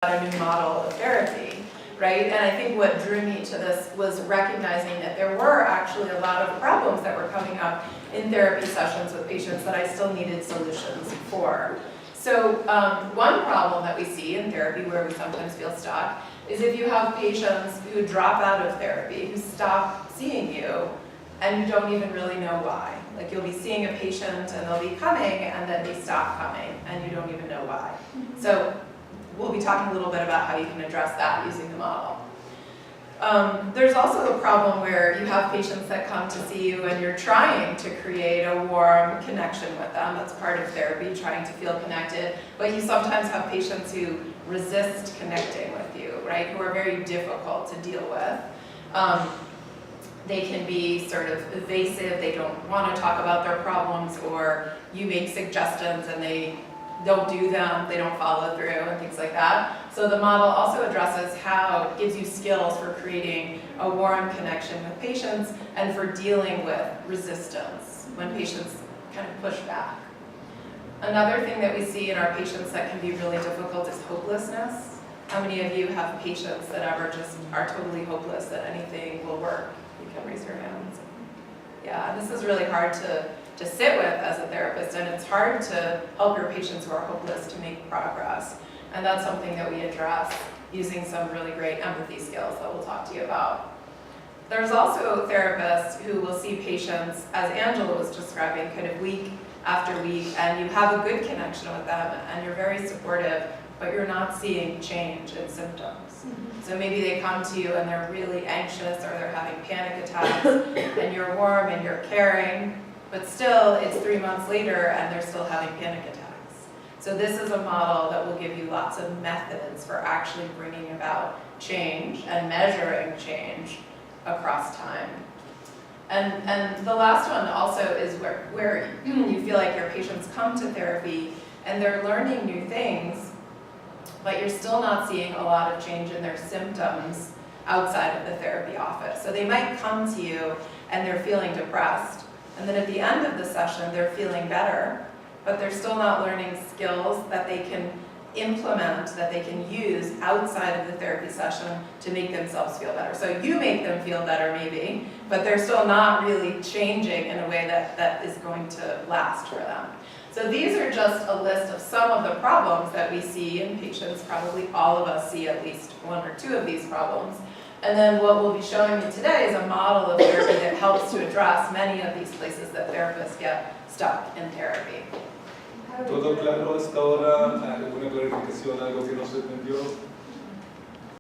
a new model of therapy, right? And I think what drew me to this was recognizing that there were actually a lot of problems that were coming up in therapy sessions with patients that I still needed solutions for. So one problem that we see in therapy where we sometimes feel stuck is if you have patients who drop out of therapy, who stop seeing you, and you don't even really know why. Like you'll be seeing a patient and they'll be coming and then they stop coming and you don't even know why. So we'll be talking a little bit about how you can address that using the model. There's also a problem where you have patients that come to see you and you're trying to create a warm connection with them. That's part of therapy, trying to feel connected. But you sometimes have patients who resist connecting with you, right? Who are very difficult to deal with. They can be sort of evasive, they don't want to talk about their problems, or you make suggestions and they don't do them, they don't follow through, and things like that. So the model also addresses how it gives you skills for creating a warm connection with patients and for dealing with resistance when patients kind of push back. Another thing that we see in our patients that can be really difficult is hopelessness. How many of you have patients that ever just are totally hopeless that anything will work? You can raise your hands. Yeah, this is really hard to sit with as a therapist, and it's hard to help your patients who are hopeless to make progress. And that's something that we address using some really great empathy skills that we'll talk to you about. There's also therapists who will see patients, as Angela was describing, kind of week after week, and you have a good connection with them, and you're very supportive, but you're not seeing change in symptoms. So maybe they come to you and they're really anxious or they're having panic attacks, and you're warm and you're caring, but still it's 3 months later and they're still having panic attacks. So this is a model that will give you lots of methods for actually bringing about change and measuring change across time. And the last one also is where you feel like your patients come to therapy and they're learning new things, but you're still not seeing a lot of change in their symptoms outside of the therapy office. So they might come to you and they're feeling depressed, and then at the end of the session they're feeling better, but they're still not learning skills that they can implement, that they can use outside of the therapy session to make themselves feel better. So you make them feel better maybe, but they're still not really changing in a way that is going to last for them. So these are just a list of some of the problems that we see in patients. Probably all of us see at least one or two of these problems. And then what we'll be showing you today is a model of therapy that helps to address many of these places that therapists get stuck in therapy. ¿Todo claro hasta ahora? ¿Alguna clarificación, algo que no se entendió?